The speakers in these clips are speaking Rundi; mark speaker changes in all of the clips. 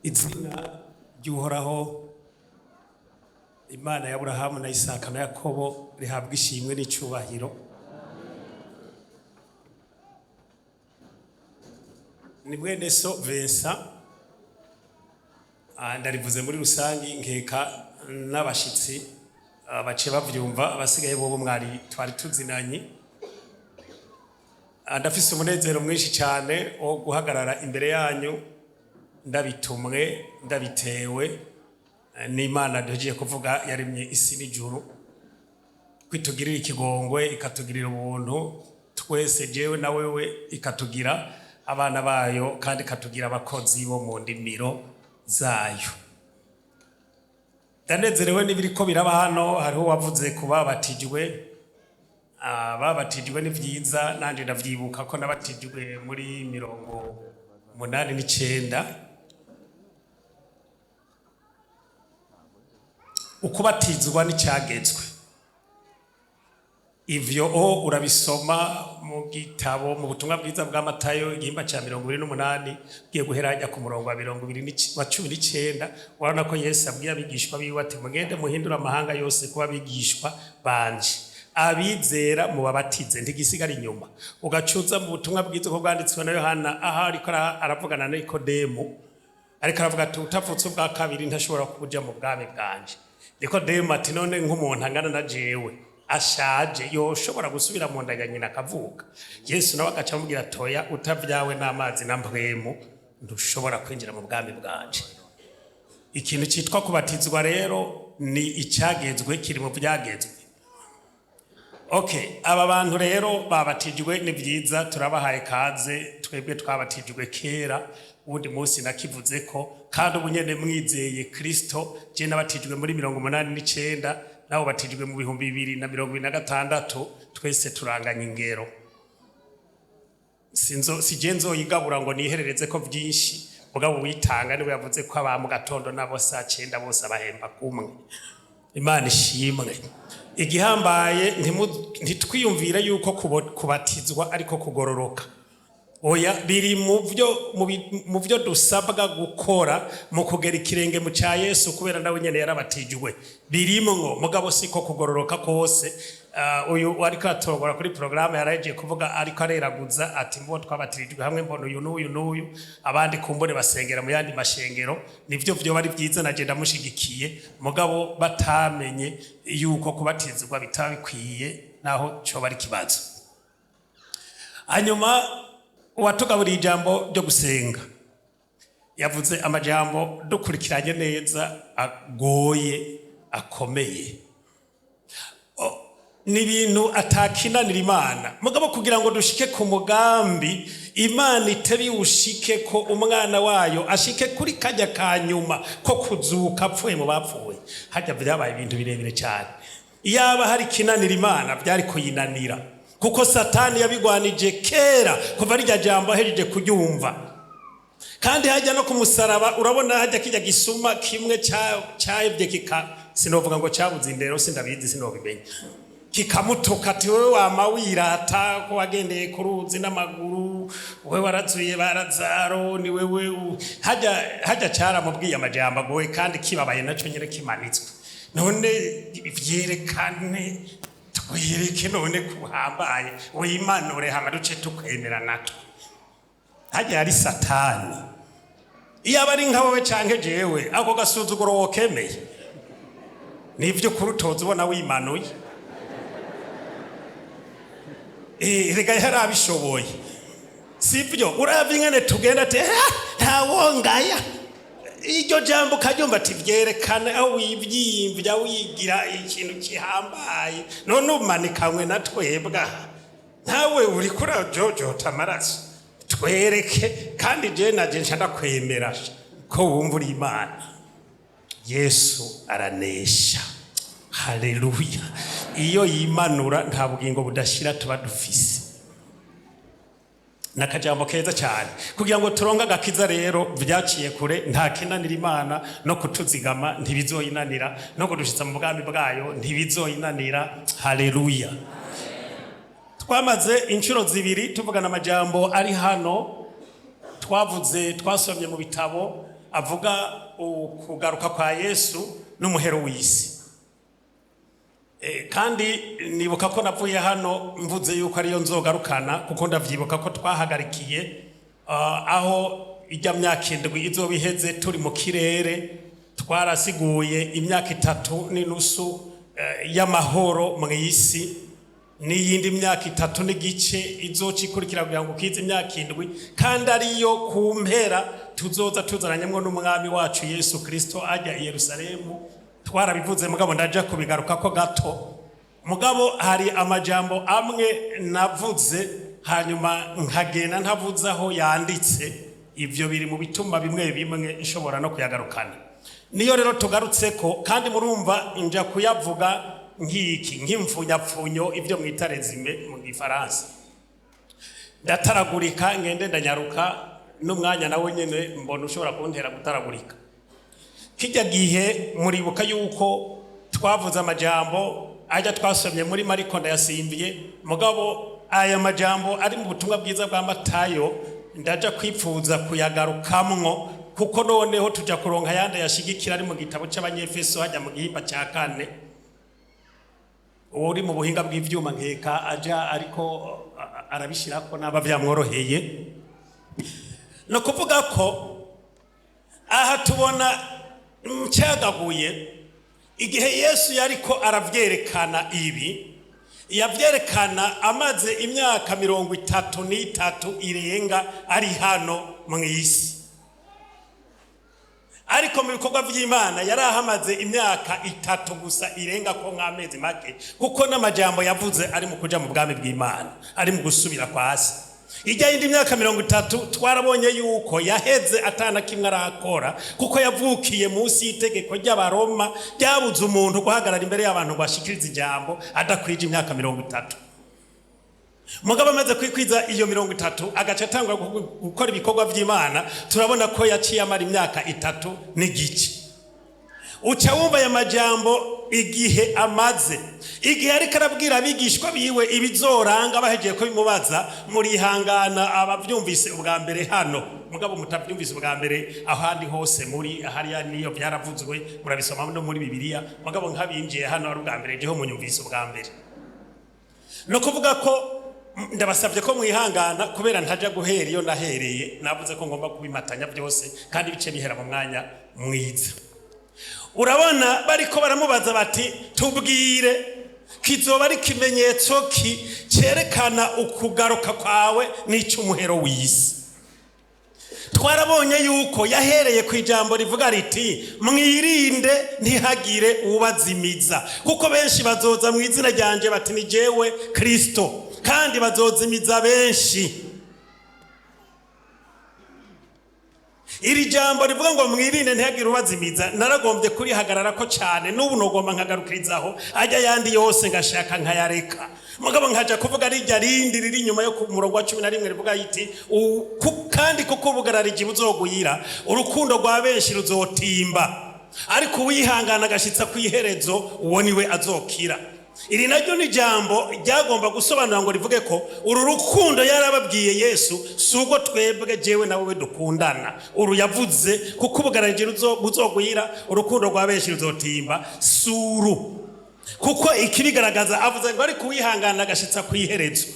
Speaker 1: izina ry'uhoraho Imana ya Aburahamu na Isaka na Yakobo rihabwa ishimwe n'icyubahiro. Ni mwene so Vincent, ndarivuze muri rusangi nkeka n'abashitsi bace bavyumva abasigaye bobo mwari twari tuzinanye. Ndafise umunezero mwinshi cyane wo guhagarara imbere yanyu ndabitumwe ndabitewe n'Imana dugiye kuvuga yaremye isi n'ijuru, kwitugirira ikigongwe ikatugirira ubuntu twese jewe na wewe, ikatugira abana bayo kandi ikatugira abakozi bo mu ndimiro zayo. Ndanezerewe n'ibiriko biraba hano. Hariho wavuze kubabatijwe, babatijwe ni vyiza, nanje ndavyibuka ko nabatijwe muri 89. Ukubatizwa n'icyagezwe ivyo urabisoma mu gitabo mu butumwa bwiza bwa Matayo igihimba ca 28 giye guheranya ku murongo wa 19. Urabona ko Yesu abwiye abigishwa biwe ati mugende muhindura amahanga yose kuba abigishwa banje, abizera mu babatize ntigisigara inyuma. Ugacuza mu butumwa bwiza ko bwanditswe na Yohana aha ariko aravugana na Nikodemu, ariko aravuga ati utavutse ubwa kabiri ntashobora kuja mu bwami bwanje. Nikodemu ati none nk'umuntu angana na jewe ashaje yoshobora gusubira mu nda ya nyina akavuka? Yesu nawe agaca amubwira toya, utavyawe n'amazi na mpwemu ndushobora kwinjira mu bwami bwanje. Ikintu cyitwa kubatizwa rero ni icyagezwe, kiri mu byagezwe. Okay, aba bantu rero babatijwe ni vyiza, turabahaye kaze. Twebwe twabatijwe kera, ubundi munsi nakivuze ko, kandi ubu nyene mwizeye Kristo. Je nabatijwe muri 89, nabo batijwe mu 2026. Twese turanganya ingero. Sije nzoyigabura ngo niherereze ko vyinshi, mugabo witanga niwe yavuze ko aba mu gatondo nabo saa 9 bose abahemba kumwe. Imana ishimwe. Igihambaye ntitwiyumvire yuko kubatizwa ariko kugororoka. Oya, biri mu byo dusabwa gukora mu kugera ikirenge mu cya Yesu, kubera nawe nyene yarabatijwe. Birimwo mugabo siko kugororoka kose. Uyu ariko atogora kuri programme yaraje kuvuga, ariko areraguza ati mbo twabatirijwe hamwe, mbono uyu n'uyu abandi kumbone basengera mu yandi mashengero. Nivyo byo bari byiza, naje ndamushigikiye, mugabo batamenye yuko kubatizwa bitabikwiye naho cyo bari kibazo. Hanyuma uwatugaburiye ijambo ryo gusenga yavuze amajambo dukurikiranye neza agoye akomeye. Ni ibintu atakinanira Imana, mugabo kugira ngo dushike ku mugambi Imana itari ushike ko umwana wayo ashike kuri kajya kanyuma ko kuzuka apfuye mu bapfuye. Hajya byabaye ibintu birebire cyane. Iyaba hari kinanira Imana byari kuyinanira, kuko Satani yabigwanije kera kuva rya jambo ahejeje kuryumva. Kandi hajya no kumusaraba, urabona hajya kijya gisuma kimwe cyayebye sinovuga ngo cyabuze indero, sindabizi sinobimenya, kikamutoka ati wewe wamawirata ko wagendeye ku ruzi n'amaguru, wewe warazuye barazaro, ni wewe hajya cyaramubwiye amajambo agoye kandi kibabaye naco nyere kimanitswe. None vyerekane twireke none kuhambaye wimanure hama duce tukwemera natwe. Hajya ari Satani. Iyo abari nkawe canke jewe ako gasuzuguro wokemeye nivyo kurutoza ubona wimanuye. Rega yarabishoboye sivyo? Uravye ingene tugenda ati ntawongaya iryo jambo karyumva ati vyerekane aho wivyimvya wigira ikintu kihambaye. None umanikamwe na twebwa, nawe uri kurajojota amaraso. Twereke kandi je naje nshaka kwemera ko wumvura Imana. Yesu aranesha. Haleluya. Iyo yimanura nta bugingo budashira tuba dufise. Nakajambo keza cyane kugira ngo turonga gakiza. Rero vyaciye kure, nta kinanira Imana, no kutuzigama ntibizoyinanira, no kudushitsa mu bwami bwayo ntibizoyinanira. Haleluya. Twamaze inshuro zibiri tuvugana amajambo ari hano, twasomye mu bitabo avuga ukugaruka kwa Yesu n'umuhero w'isi. Kandi nibuka ko navuye hano mvuze yuko ariyo nzogarukana, kuko ndavyibuka ko twahagarikiye aho ijya myaka 7 izobiheze turi mu kirere, twarasiguye imyaka 3.5 y'amahoro mu isi, n'iyindi myaka 3 n'igice izocikurikira kugira ngo kize imyaka 7, kandi ariyo ku mpera tuzoza tuzaranyamwo n'umwami wacu Yesu Kristo ajya i Yerusalemu. Twarabivuze mugabo ndaja kubigaruka ko gato. Mugabo hari amajambo amwe navuze hanyuma nkagena ntavuze aho yanditse, ivyo biri mu bituma bimwe bimwe nshobora no kuyagarukana. Niyo rero tugarutse ko, kandi murumva nja kuyavuga nk'imfunyapfunyo ivyo mwita resume mu Gifaransa. Ndataragurika ngende ndanyaruka n'umwanya nawe nyene mbona ushobora kuntera gutaragurika. Kijya gihe muribuka yuko twavuze amajambo ajya twasomye muri Mariko ndayasimbiye, mugabo aya majambo ari mu butumwa bwiza bwa Matayo ndaja kwipfuza kuyagarukamwo, kuko noneho tuja kuronka yanda yashigikira ari mu gitabo c'Abanyefeso hajya mu gihimba cya 4. Uri mu buhinga bw'ivyuma nkeka aja ariko arabishirako naba vyamworoheye. No kuvuga ko aha tubona mcyagaguye igihe Yesu yariko aravyerekana ibi, yavyerekana amaze imyaka 33 irenga ari hano mu isi. Ariko mu bikorwa vy'Imana yarahamaze imyaka 3 gusa irenga ko nk'amezi make, kuko n'amajambo yavuze ari mu kuja mu bwami bw'Imana, ari mu gusubira kwa se. Ijya yindi myaka 30 twarabonye yuko yaheze atana kimwe arakora, kuko yavukiye munsi y'itegeko ry'Abaroma ryabuze umuntu guhagarara imbere y'abantu bashikiriza ijambo adakwije imyaka 30. Mugabo amaze kwikwiza iyo 30 agaca atangwa gukora ibikorwa vy'Imana, turabona ko yaciye amara imyaka 3 n'igice. Uca wumva ya majambo igihe amaze, igihe ariko arabwira abigishwa biwe ibizoranga bahejeje ko bimubaza, murihangana abavyumvise ubwa mbere hano, mugabo mutavyumvise ubwa mbere ahandi hose muri hariya niyo byaravuzwe murabisoma no muri Bibiliya, mugabo nk'abinjiye hano ari ubwa mbere jeho munyumvise ubwa mbere. No kuvuga ko ndabasabye ko mwihangana kubera ntaja guhera iyo nahereye, navuze ko ngomba kubimatanya byose kandi bice bihera mu mwanya mwiza. Urabona bariko baramubaza bati tubwire kizoba ari kimenyetso ki cerekana ukugaruka kwawe n'icumuhero w'isi. Twarabonye yuko yahereye ku ijambo rivuga riti mwirinde ntihagire ubazimiza, kuko benshi bazoza mu izina ryanje bati ni jewe Kristo, kandi bazozimiza benshi. Iri jambo rivuga ngo mwirinde ntihagire ubazimiza naragombye kurihagarara ko cyane, n'ubu nogomba nkagarukirizaho ajya yandi yose ngashaka nkayareka, mugabo nkaja kuvuga rijya rindi riri inyuma yo ku murongo wa 11 rivuga yiti kandi kuko ubugarariji buzogwira urukundo rwa benshi ruzotimba, ariko uwihangana agashitsa kwiherezo uwo niwe azokira. Iri naryo ni jambo ryagomba gusobanura ngo rivuge ko uru rukundo yarababwiye Yesu sugo twebwe jewe nawe dukundana, uru yavuze kuko ubugarariji buzogwira urukundo rwa benshi ruzotimba suru, kuko ikibigaragaza avuze ngo ari kuwihangana agashitsa kwiherezo.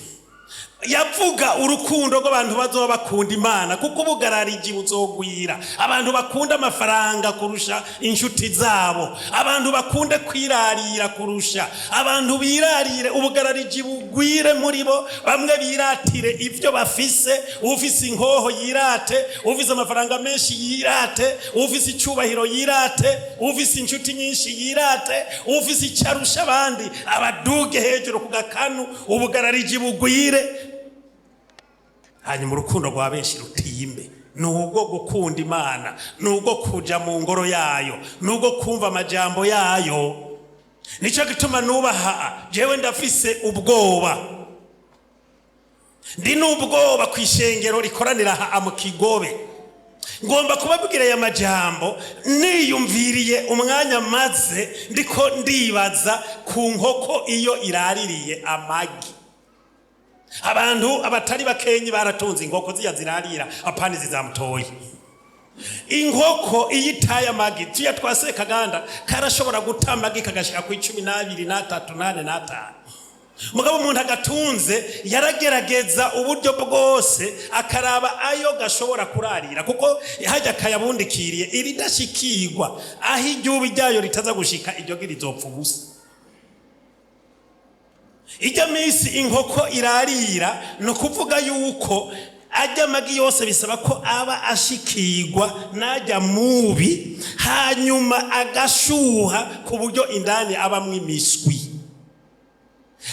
Speaker 1: Yavuga urukundo rw'abantu bazoba bakunda Imana, kuko ubugarariji buzogwira abantu bakunda amafaranga kurusha inshuti zabo, abantu bakunde kwirarira kurusha, abantu birarire ubugarariji bugwire muri bo, bamwe biratire ivyo bafise, ufise inkoho yirate, ufise amafaranga menshi yirate, ufise icubahiro yirate, ufise inshuti nyinshi yirate, ufise icarusha abandi abaduge hejuru ku gakanu, ubugarariji bugwire. Hanyuma urukundo rwa benshi rutiyimbe, nubwo gukunda Imana, nubwo kuja mu ngoro yayo, nubwo kumva amajambo yayo. Nico gituma nubaha jewe ndafise ubwoba, ndi n'ubwoba kwishengero rikoranira ha mu Kigobe. Ngomba kubabwira ya majambo niyumviriye umwanya maze ndiko ndibaza ku nkoko iyo iraririye amagi. Abantu abatari bakenyi baratunze inkoko ziya zirarira apani zizamutoye. inkoko iyitaye amagi tuya twase kaganda karashobora guta amagi kagashika ku 12, 13, 8, 5. Mugabo umuntu agatunze yaragerageza uburyo bwose akaraba ayo gashobora kurarira, kuko hajya kayabundikiriye iridashikirwa aho iryubi ryayo ritaza gushika iryo girizopfa ubusa. Ijya misi inkoko irarira no kuvuga yuko ajya amagi yose bisaba ko aba ashikirwa najya mubi, hanyuma agashuha ku buryo indani abamwo imiswi.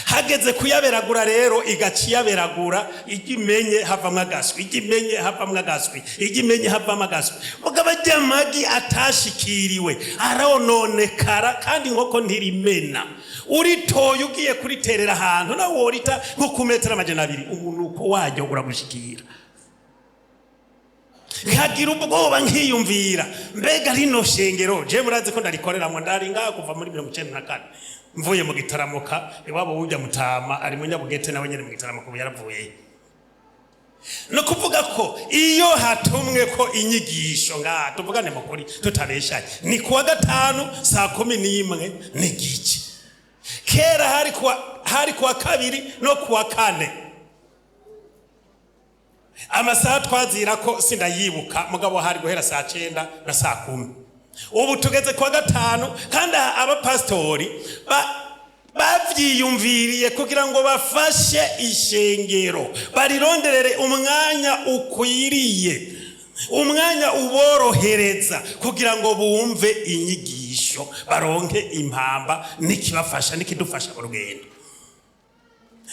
Speaker 1: Hageze kuyaberagura rero igaciyaberagura, igimenye havamwe agaswi, igimenye havamwe agaswi, igimenye havamwe agaswi. Mugabo ajya amagi atashikiriwe arononekara, kandi inkoko ntirimena. Uritoye ugiye kuriterera ahantu na worita nko ku metero 200 umunuko wajyo uragushikira. Nkagira ubwoba nkiyumvira, mbega rino shengero je murazi ko ndarikoreramo ndari ngaha kuva muri 1994 mvuye mu gitaramuka iwabo ujya Mutama ari mu Nyabugete nawe nyene mu gitaramuka yaravuye. No kuvuga ko iyo hatumwe ko inyigisho ngaha tuvugane mukuri tutabeshanye ni kuwa gatanu saa 11 n'igice. Kera hari kuwa kabiri no kuwa kane amasaha twazira ko sindayibuka, mugabo hari guhera saa 9 na saa 10. Ubu tugeze kuwa gatanu, kandi abapastori bavyiyumviriye kugira ngo bafashe ishengero barironderere umwanya ukwiriye, umwanya uborohereza kugira ngo bumve inyigisho baronke impamba nikibafasha nikidufasha mu rugendo.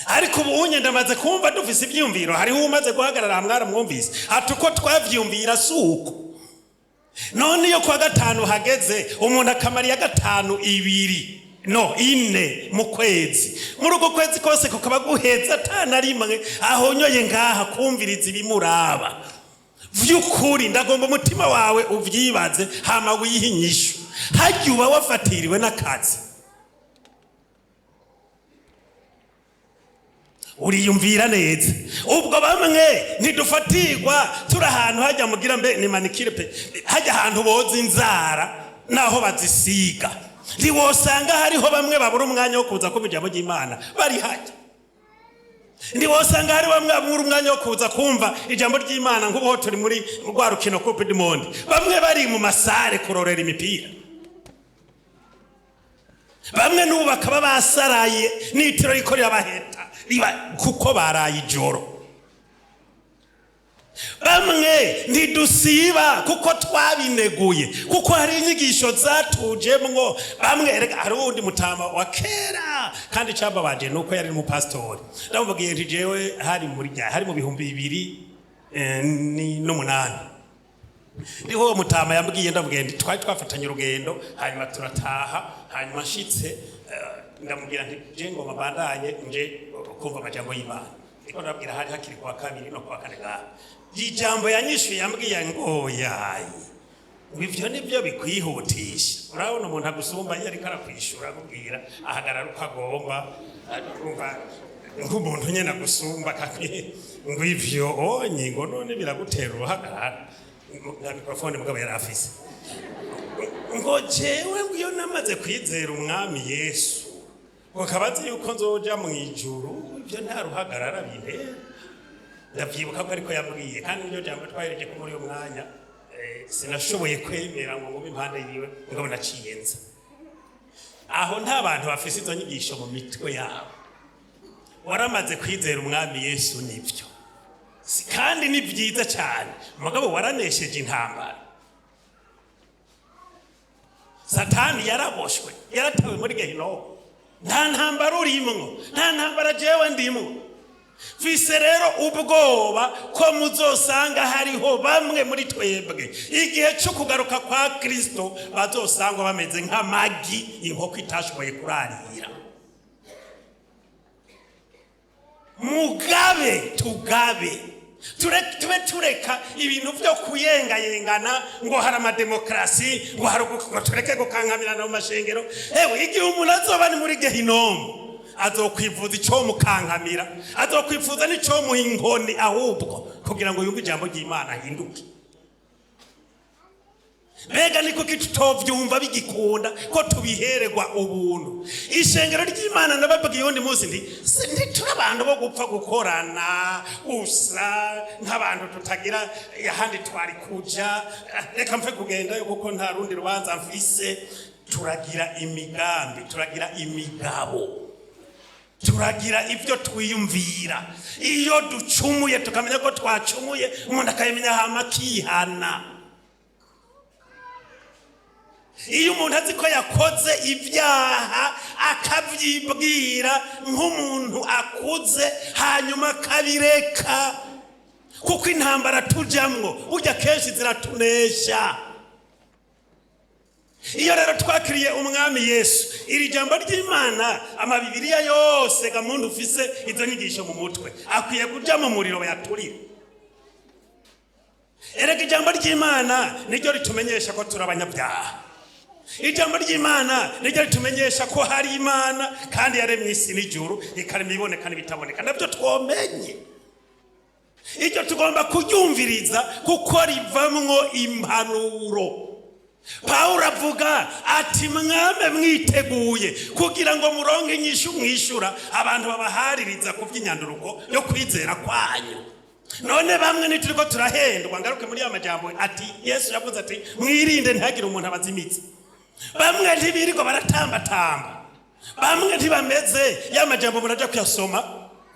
Speaker 1: Ariko ubu unye ndamaze kumva dufise ivyumviro, hariho umaze guhagarara mwara mwumvise atuko twavyumvira suko. None iyo kwa gatanu hageze umuntu akamariya gatanu 2 no 4 mu kwezi, muri uko kwezi kose kukaba guheza atana rimwe ahonyoye ngaha kumviriza ibimuraba. Vyukuri ndagomba umutima wawe uvyibaze hama wihinyisho, hajyuba wafatiriwe n'akazi. Uriyumvira neza ubwo bamwe ntidufatirwa turi ahantu hajya mugira mbe ni manikire pe, hajya ahantu boza inzara naho bazisiga. Ndiwosanga hariho bamwe babura umwanya wo kuza kumva ijambo ry'Imana bari hajya. Ndiwosanga hari bamwe babura umwanya wo kuza kumva ijambo ry'Imana nk'ubo turi muri rwa rukino Coupe du Monde, bamwe bari mu masare kurorera imipira. Bamwe n'ubu bakaba basaraye n'itiro rikorera baheta kuko baraye ijoro. Bamwe ntidusiba kuko twabineguye, kuko hari inyigisho zatujemwo. Bamwe hari undi Mutama wa kera kandi cyamba baje nuko yari mu pastori, ndavugiye nti jewe hari mu 2008 niho Mutama yambwiye, ndavugiye nti twari twafatanye urugendo, hanyuma turataha, hanyuma nshitse ndamubwira nti je ngo mabandanye nje kumva amajambo y'Imana. Niko ndabwira hari hakiri kwa kabiri no kwa kane ngaha. Ijambo yanyishuye yambwiye ngo yayi ivyo nibyo bikwihutisha. Urabona umuntu agusumba yari karakwishura akubwira ahagarara uko agomba, urumva nk'umuntu nyene agusumba kakwi ngo ivyo onye ngo none biragutera uruhagarara na mikrofone mugabo yari afise. Ngo jewe iyo namaze kwizera umwami Yesu wakabazi yuko nzoja mu ijuru, ivyo nta ruhagarara bintera. Ndavyibuka ko ariko yambwiye, kandi niyo jambo twahereje ko muri uyo mwanya sinashoboye kwemera ngo ngube impande yiwe ngabo naciyenza. Aho nta bantu bafise izo nyigisho mu mitwe yabo. Waramaze kwizera umwami Yesu nivyo, kandi ni byiza cyane, mugabo waranesheje intambara. Satani yaraboshwe, yaratawe muri Gehinomu. Nta ntambara urimwo, nta ntambara jewe ndimwo. Fise rero ubwoba ko muzosanga hariho bamwe muri twebwe igihe cyo kugaruka kwa Kristo bazosanga bameze nk'amagi inkoko itashoboye kurarira. Mugabe tugabe tube tureka ibintu byo kuyengayengana ngo hari amademokrasi ngo hari tureke gukangamirana mu mashengero. Ewe igihe umuntu azoba ni muri Gehinomu azokwifuza icyo mukankamira, azokwifuza n'icyo muha inkoni ahubwo kugira ngo yumve ijambo ry'Imana ahinduke. mbega niko kitutovyumva bigikunda ko tubihererwa ubuntu. Ishengero ry'Imana nababwiye undi munsi ndi turi abantu bo gupfa gukorana usa nk'abantu tutagira ahandi twari kuja, reka mfe kugenda kuko nta rundi rubanza mfise. Turagira imigambi, turagira imigabo, turagira ibyo twiyumvira. Iyo ducumuye tukamenya ko twacumuye, umuntu akayimenya hama kihana. Iyo umuntu azi ko yakoze ibyaha akavyibwira nk'umuntu akuze hanyuma akabireka, kuko intambara tujamwo burya kenshi ziratunesha. Iyo rero twakiriye umwami Yesu, iri jambo ry'Imana amabibiriya yose gamuntu ufise izo nyigisho mu mutwe akwiye kuja mu muriro yaturira. Erega ijambo ry'Imana niryo ritumenyesha ko turi abanyabyaha. Ijambo ry'Imana niryo ritumenyesha ko hari Imana kandi yaremye isi n'ijuru, ikarema iboneka n'ibitaboneka, nabyo twomenye. Icyo tugomba kuryumviriza kuko rivamwo impanuro. Paulo avuga ati mwame mwiteguye kugira ngo muronke inyishu mwishura abantu babahaririza ku by'inyanduruko yo kwizera kwanyu. None bamwe nituriko turahendwa, ngaruke muri amajambo ati Yesu yavuze ati mwirinde ntihagire umuntu abazimitse. Bamwe ntibiriko baratambatamba, bamwe ntibameze ya majambo muraja kuyasoma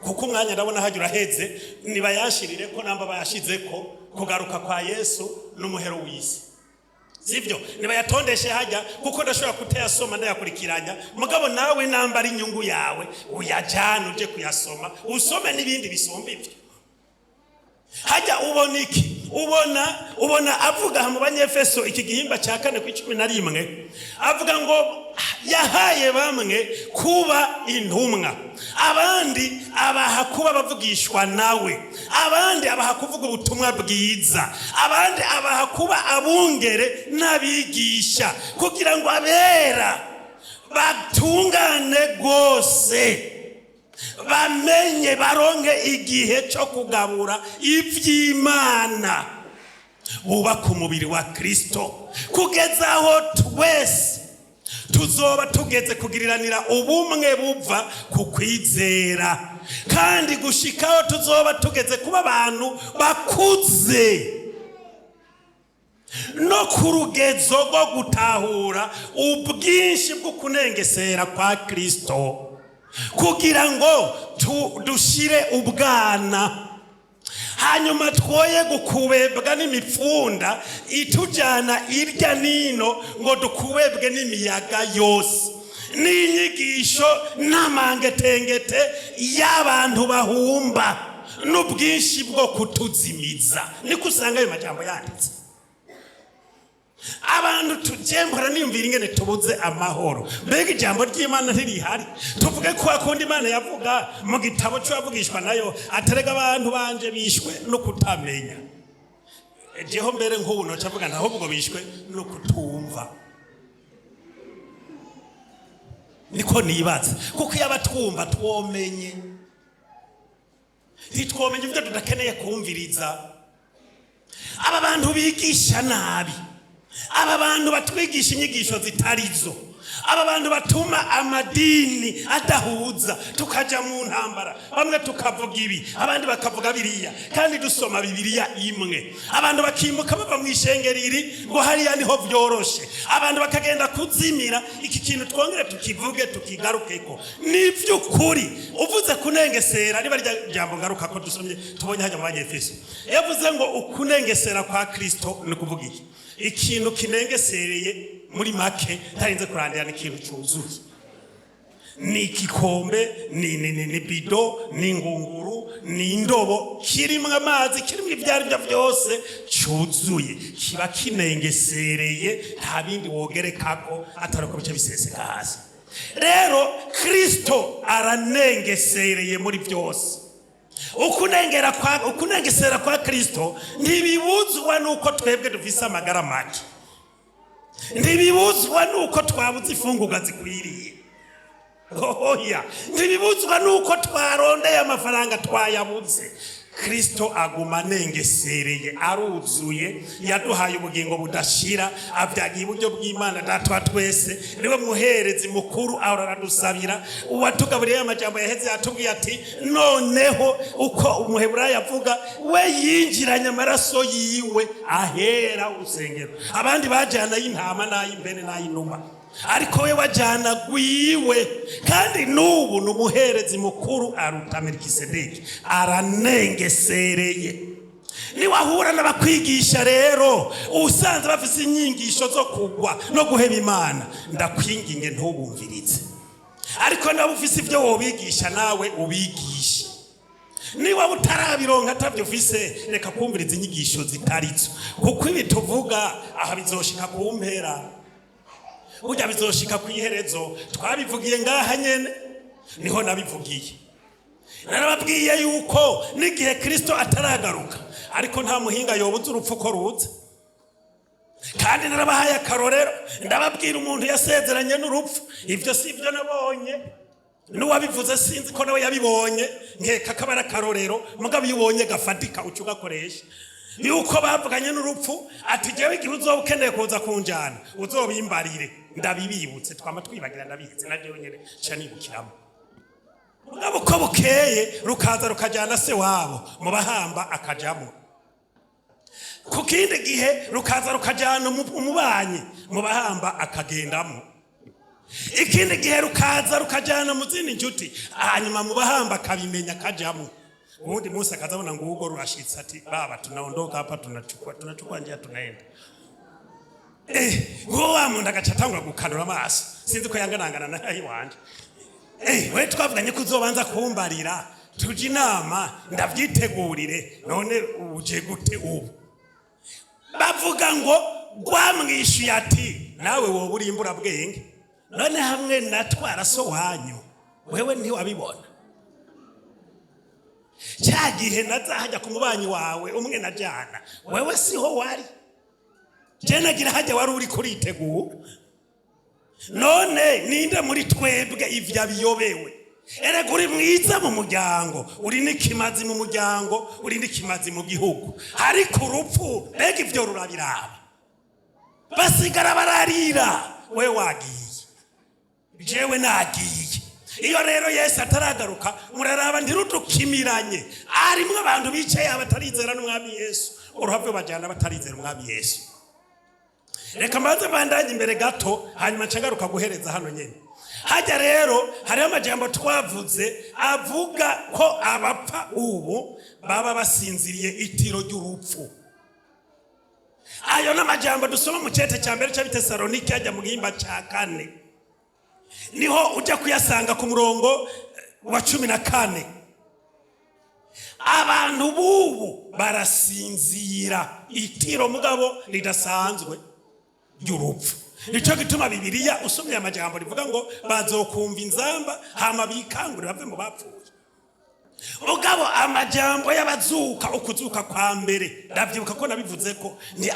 Speaker 1: kuko umwanya ndabona haje uraheze, nibayashirire ko namba bayashizeko kugaruka kwa Yesu n'umuhero w'isi. Sivyo nibayatondeshe hajya kuko ndashobora kutayasoma ndayakurikiranya, mugabo nawe namba ari inyungu yawe uyajana uje kuyasoma usome n'ibindi bisomba ivyo. Hajya ubona iki? Ubona avuga mu Banyefeso iki gihimba cya 4:11 avuga ngo yahaye bamwe kuba intumwa, abandi abaha kuba bavugishwa nawe, abandi abaha kuvuga ubutumwa bwiza, abandi abaha kuba abungere n'abigisha kugira ngo abera batungane gose, bamenye baronke igihe cyo kugabura ivy'Imana, bubaka umubiri wa Kristo kugeza aho twese tuzoba tugeze kugiriranira ubumwe buva ku kwizera, kandi gushikaho tuzoba tugeze kuba abantu bakuze no ku rugezo rwo gutahura ubwinshi bwo kunengesera kwa Kristo, kugira ngo dushire ubwana, hanyuma twoye gukubebwa n'imipfunda itujana irya nino ngo dukubebwe n'imiyaga yose n'inyigisho n'amangetengete y'abantu bahumba n'ubwinshi bwo kutuzimiza. Niko usanga ayo majambo yanditse. Abantu tujembora niyumvira ingene tubuze amahoro. Mbega ijambo ry'Imana ntirihari? Tuvuge ko akunda Imana yavuga mu gitabo cyo yavugishwa nayo aterega abantu banje bishwe no kutamenya. Jeho mbere nk'ubu no cavuga ntaho ubwo bishwe no kutumva. Niko nibaza kuko yabatwumva twomenye. Ntitwomenye ibyo tudakeneye kumviriza. Aba bantu bigisha nabi, aba bantu batwigisha inyigisho zitarizo, aba bantu batuma amadini adahuza tukaja mu ntambara, bamwe tukavuga ibi abandi bakavuga biriya kandi dusoma Bibiliya imwe. Abantu bakimbuka bava mu ishengeriri ngo hariya niho vyoroshe, abantu bakagenda kuzimira. Iki kintu twongere tukivuge tukigarukeko, nivy'ukuri uvuze kunengesera riba rya jambo ngaruka ko dusomye tubonye hajya mu Banyefeso yavuze ngo ukunengesera kwa Kristo ni kuvuga iki? Ikintu kinengesereye muri make tarinze kurandira n'ikintu cyuzuye, ni igikombe, ni bido, ni ingunguru, ni indobo kirimwe amazi, kirimwe ibyari byo byose cyuzuye, kiba kinengesereye nta bindi wogerekako atari ko bice biseseka hasi. Rero Kristo aranengesereye muri byose. Ukunengesera kwa Kristo ntibibuzwa nuko twebwe dufise amagara make, ntibibuzwa nuko twabuze ifungurwa zikwiriye, ntibibuzwa nuko twarondeye amafaranga twayabuze. Kristo aguma nengesereye aruzuye yaduhaye ubugingo budashira avyagiye uburyo bw'Imana data twese niwe muherezi mukuru aradusabira uwatugaburiye amajambo yaheze yatubwiye ati noneho uko umuheburayo avuga we yinjiranye amaraso yiwe ahera urusengero abandi bajana y'intama n'ay'impene n'ay'inuma ariko we wajana gwiwe kandi nubu numuherezi mukuru aruta Melikisedeki aranengesereye niwahura n'abakwigisha rero usanze bafise inyigisho zo kugwa no guheba Imana ndakwinginge ntubumvirize ariko nabo ufise ivyo wobigisha nawe ubigisha niba utarabironka atavyo ufise reka kumviriza inyigisho zitarizo kuko ibi tuvuga aha bizoshika kumpera burya bizoshika kwiherezo twabivugiye ngaha nyene niho nabivugiye narababwiye yuko n'igihe Kristo ataragaruka ariko nta muhinga yobuza urupfu ko ruza kandi narabahaye akarorero ndababwira umuntu yasezeranye n'urupfu ivyo si ivyo nabonye n'uwabivuze sinzi ko nawe yabibonye nkeka kabara akarorero mugabo yubonye gafatika ucugakoresha yuko bavuganye n'urupfu ati jewe igihe uzoba ukeneye kuza kunjana uzobimbarire ndabibibutse twama twibagira ndabizi na jewe nyene canibukiramo mugabo ko bukeye rukaza rukajana se wabo mu bahamba akajamo ku kindi gihe rukaza rukajana umubanyi mu bahamba akagendamo ikindi gihe rukaza rukajana mu zindi njuti hanyuma mu bahamba akabimenya akajamo ubundi Musa akazabona ngo ugo rurashitse ati baba tunaondoka hapa tunachukua njia tunaenda ngo wamuntu agacatangwa gukanura amaso sinzi ko yanganangana na yiwanje we twavuganye kuzobanza kumbarira tuje inama ndavyitegurire none uje gute ubu bavuga ngo gwamwishuye ati nawe wowe uri imbura bwenge none hamwe natwara so wanyu wewe ntiwabibona cyagihe nazahajya ku mubanyi wawe umwe najana wewe siho wari je nagira hajya wari uri kuritegura none ninde muri twebwe ivya biyobewe erega uri mwiza mu muryango uri n'ikimazi mu muryango uri n'ikimazi mu gihugu ariko urupfu mbega ivyo rurabiraba basigara bararira we wagiye jewe nagiye iyo rero Yesu ataragaruka muraraba ntirudukimiranye arimwe abantu bicaye abatarizera n'umwami Yesu uruhavyo bajana batarizera umwami Yesu reka mbanze bandanye imbere gato hanyuma ncagaruka guhereza hano nyene hajya rero hari amajambo twavuze avuga ko abapfa ubu baba basinziriye itiro ry'urupfu ayo n'amajambo dusoma mu cete cya mbere cy'Abitesalonike hajya mu gihimba cya 4 niho ujya kuyasanga ku murongo wa 14 abantu bubu barasinzira itiro mugabo ridasanzwe ry'urupfu nico gituma Bibiliya usomye amajambo rivuga ngo bazokumva inzamba hama bikangure bave mu bapfuye mugabo amajambo y'abazuka ukuzuka kwa mbere ndavyibuka ko nabivuze ko ni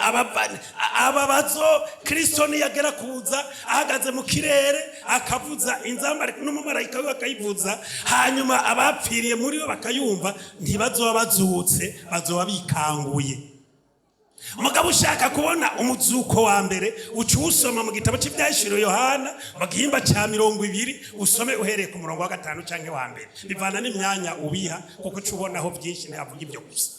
Speaker 1: ababazo Kristo ni yagera kuza ahagaze mu kirere akavuza inzamba n'umumarayika we akayivuza hanyuma abapfiriye muri bo bakayumva ntibazoba bazutse bazoba bikanguye mugabo ushaka kubona umuzuko wa mbere ucusoma mu gitabo cy'ibyashiro Yohana mu gihimba cya 20 usome uhereye ku murongo wa 5 canke wa mbere bivana n'imyanya ubiha kuko cubonaho byinshi ntavuga ibyo gusa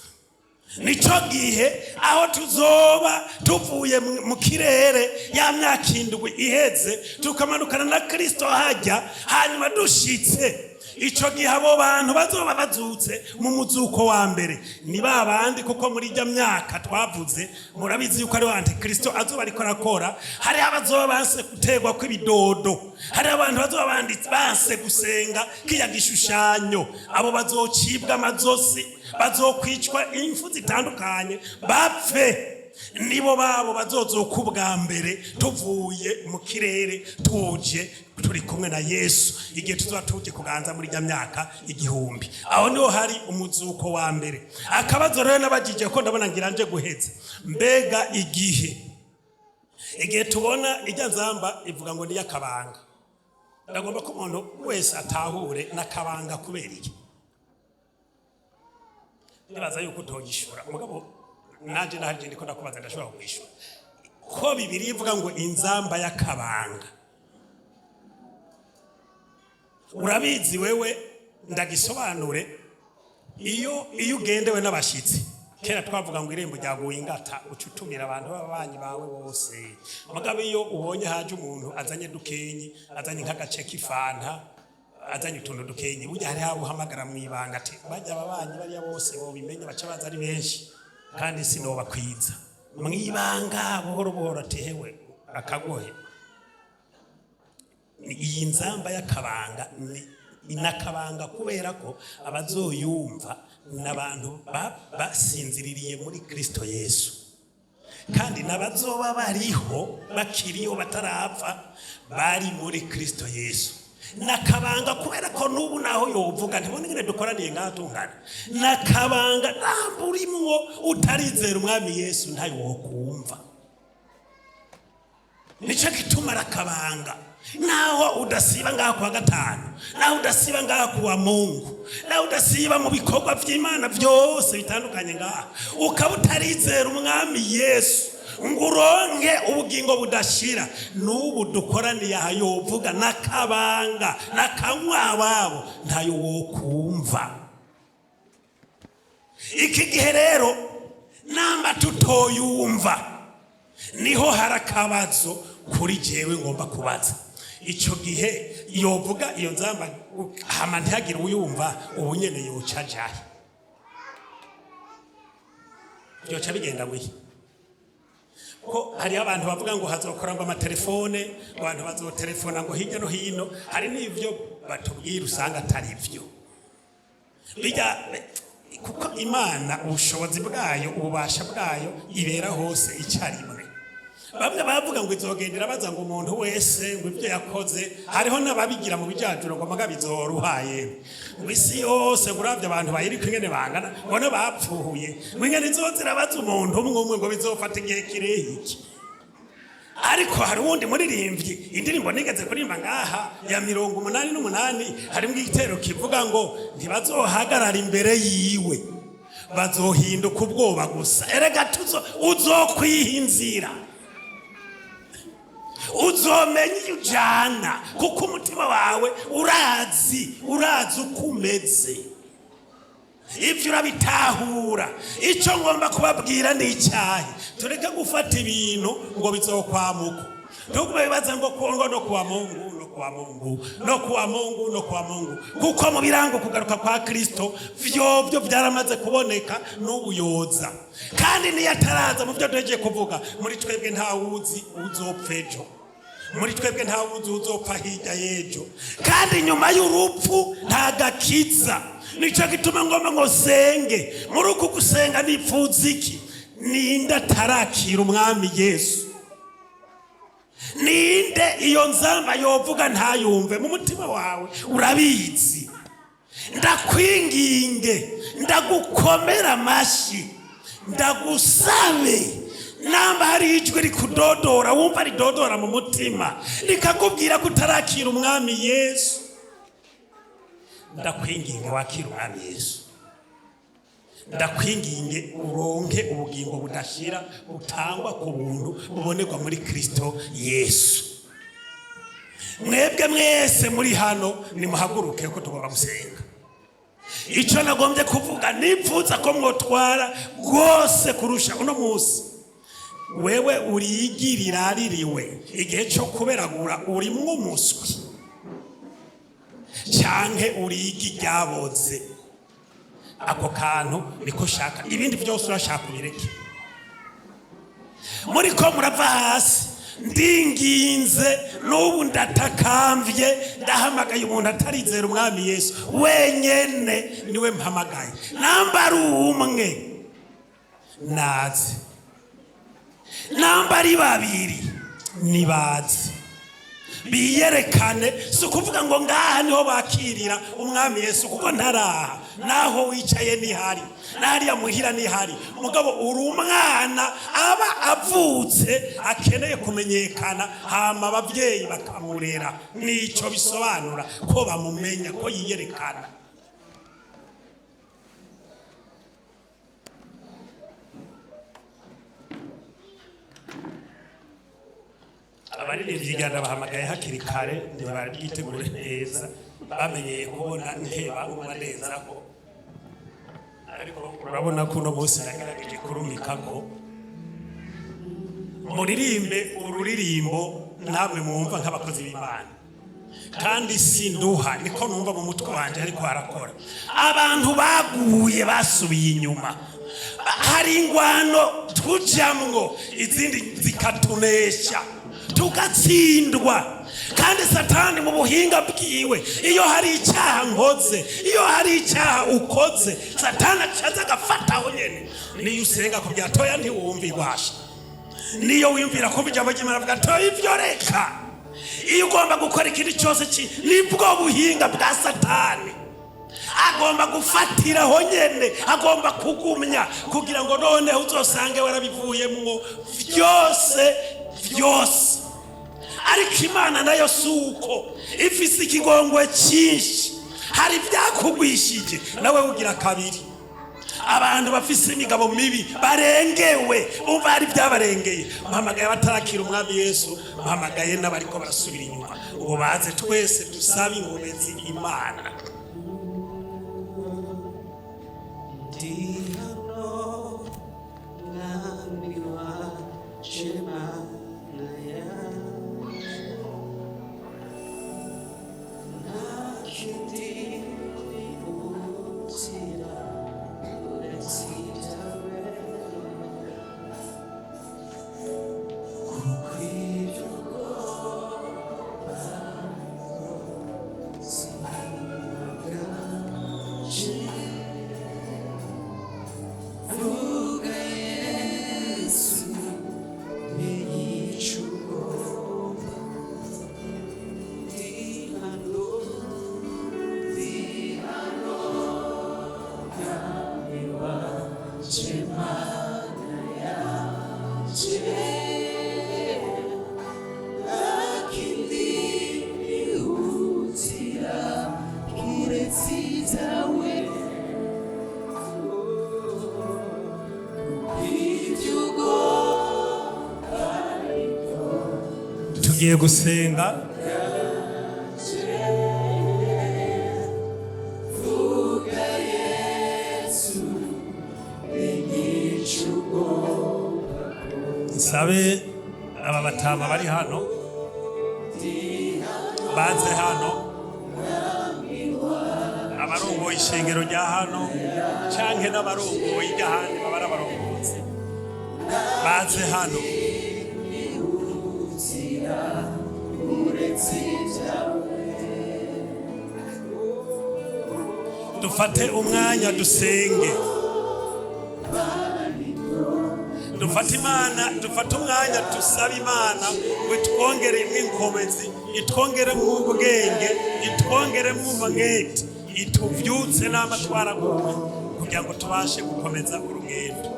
Speaker 1: nico gihe aho tuzoba tuvuye mu kirere ya myaka indwi iheze tukamanukana na Kristo hajya hanyuma dushitse ico gihe abo bantu bazoba bazutse mu muzuko wa mbere ni babandi kuko muri ijya myaka twavuze murabizi yuko ari wante Kristo azoba ariko arakora hari abazoba banse gutegwa kw'ibidodo hari abantu bazoba banditse banse gusenga kiya gishushanyo abo bazocibwa amazosi bazokwicwa imfu zitandukanye bapfe nibo babo bazozuka ubwa mbere tuvuye mu kirere tuje turi kumwe na Yesu igihe tuzoba tuje kuganza muri ijya myaka 1000 aho niho hari umuzuko wa mbere akabazo rero nabagije ko ndabona ngiranje guheza mbega igihe tubona ijya nzamba ivuga ngo ni yakabanga ndagomba ko umuntu wese atahure nakabanga kubera iki nibaza yuko utogishura umugabo nanje naje ndiko ndakubaza ndashobora kwishura ko Bibiri ivuga ngo inzamba y'akabanga. Urabizi wewe ndagisobanure iyo ugendewe n'abashitsi kera twavuga ngo irembo ryaguye ingata ucutumira abantu b'abanyi bawe bose mugabo iyo ubonye haje umuntu azanye dukenyi azanye nk'agace k'ifanta azanye utuntu dukenyi burya hari habo uhamagara mu ibanga ati bajya ababanyi bariya bose bo bimenye baca baza ari benshi kandi sinoba kwiza mu ibanga buhoro buhoro ati hewe akagohe. Iyi nzamba y'akabanga ni inakabanga kubera ko abazoyumva n'abantu basinziririye muri Kristo Yesu kandi nabazoba bariho bakiriyo batarapfa bari muri Kristo Yesu. Nakabanga kubera ko nubu naho yovuga ntibone ngene dukoraniye ngatungana nakabanga namburimwo utarizera umwami Yesu ntayo wokumva. Nico gituma rakabanga naho udasiba ngaha kwa gatanu naho udasiba ngaha kuwa Mungu naho udasiba mu bikorwa vy'Imana byose bitandukanye ngaha ukaba utarizera umwami Yesu nguronke ubugingo budashira n'ubu dukoraniye aha yovuga nakabanga nakanywa babo ntayo wokumva. Iki gihe rero namba tutoyumva niho harakabazo kuri jewe ngomba kubaza. Ico gihe yovuga iyo nzamba hama ntihagire uyumva ubu nyene yoca jahe yoca bigenda wihe ko hari abantu bavuga ngo hazokora ngo amatelefone abantu bazotelefona ngo hirya no hino hari n'ivyo batubwira usanga atari ivyo bijya kuko Imana ubushobozi bwayo ububasha bwayo ibera hose icyarimwe. Bamwe bavuga ngo izogendera baza ngo umuntu wese ngo ibyo yakoze hariho n'ababigira mu bijajuro ngo maga bizoruhaye ngo isi yose guravye abantu bayiri kwingene bangana bone bapfuhuye mwingene izozira baza umuntu umwe ngo bizofata igihe kirehiki. Ariko hari uwundi muririmbyi indirimbo nigeze kurimba ngaha ya 88 harimo igitero kivuga ngo ntibazohagarara imbere yiwe bazohinduka ubwoba gusa erega uzokwihinzira uzomenya ujana kuko umutima wawe urazi ukumeze ivyo urabitahura. Ico ngomba kubabwira ni icyahi tureke gufata ibintu ngo bizokwamuko ntukube bibaza ngo kongo no kuwa Mungu kuko mu birango kugaruka kwa Kristo vyovyo byaramaze kuboneka n'ubuyoza kandi niyataraza mu byo duheje kuvuga muri twebwe nta wuzi uzopfa ejo muri twebwe nta wuzi uzopfa hirya y'ejo kandi nyuma y'urupfu nta gakiza. Nico gituma ngomba ngo senge muri uku gusenga nipfuza iki ninde atarakira umwami Yesu ninde iyo nzamba yovuga ntayumve mu mutima wawe urabizi ndakwinginge ndagukomera amashi ndagusabe namba hari ijwi rikudodora wumva ridodora mu mutima likakubwira kutarakira umwami Yesu ndakwinginge wakira umwami Yesu ndakwinginge uronke ubugingo budashira butangwa ku buntu bubonerwa muri Kristo Yesu. Mwebwe mwese muri hano nimuhaguruke ko tugomba gusenga. Ico nagombye kuvuga nipfuza ko mwotwara gose kurusha uno musi wewe urigirira aririwe igihe cyo kuberagura uri mwo muswi canke urigi ryaboze ako kantu niko shaka ibindi byose urashaka ubireke muri ko murava hasi ndinginze n'ubu ndatakamvye ndahamagaye umuntu atarizera umwami Yesu wenyene niwe mpamagaye namba ari umwe nazi namba ari babiri nibazi biyerekane si ukuvuga ngo ngaha niho bakirira umwami Yesu kuko ntaraha naho wicaye nihari nahariya muhira nihari mugabo uri umwana aba avutse akeneye kumenyekana hama abavyeyi bakamurera nico bisobanura ko bamumenya ko yiyerekana. abaririmbyi igana bahamagaye hakiri kare ntibari byitegure neza bamenyeye kubona nteba ubaneza ko ariko urabona ko uno munsi nagerageje kurumika ko muririmbe ururirimbo namwe mwumva nk'abakozi b'Imana kandi sinduha niko numva mu mutwe wanje ariko harakora abantu baguye basubiye inyuma hari ingwano tujamwo izindi zikatunesha tugatsindwa kandi satani mu buhinga bwiwe iyo hari icyaha nkoze iyo hari icyaha ukoze satani acaza agafataho nyene niyo usenga ku byatoya ntiwumvibasha niyo wiyumvira ko bijambo ry'Imana avuga toya ivyo reka iyo ugomba gukora ikintu cyose nibwo buhinga bwa satani agomba gufatiraho nyene agomba kugumya kugira ngo noneho uzosange warabivuyemwo vyose ariko Imana nayo suko ifise ikigongwe cyinshi hari byakugwishije nawe ugira kabiri abantu bafise imigabo mibi barengewe umva hari byabarengeye mpamagaye batarakira umwami Yesu mpamagaye n'abariko barasubira inyuma ubu baze twese dusabe ingobezi Imana tugiye gusenga nsabe aba batama bari hano baze hano abarongoye ishengero rya hano canke n'abarongoye igahandi babara abarongozi baze hano dufate umwanya dusenge dufate umwanya dusaba Imana ngo itwongere inkomezi itwongere mu bwenge itwongere mu mwete ituvyutse n'amatwara kugira ngo tubashe gukomeza urugendo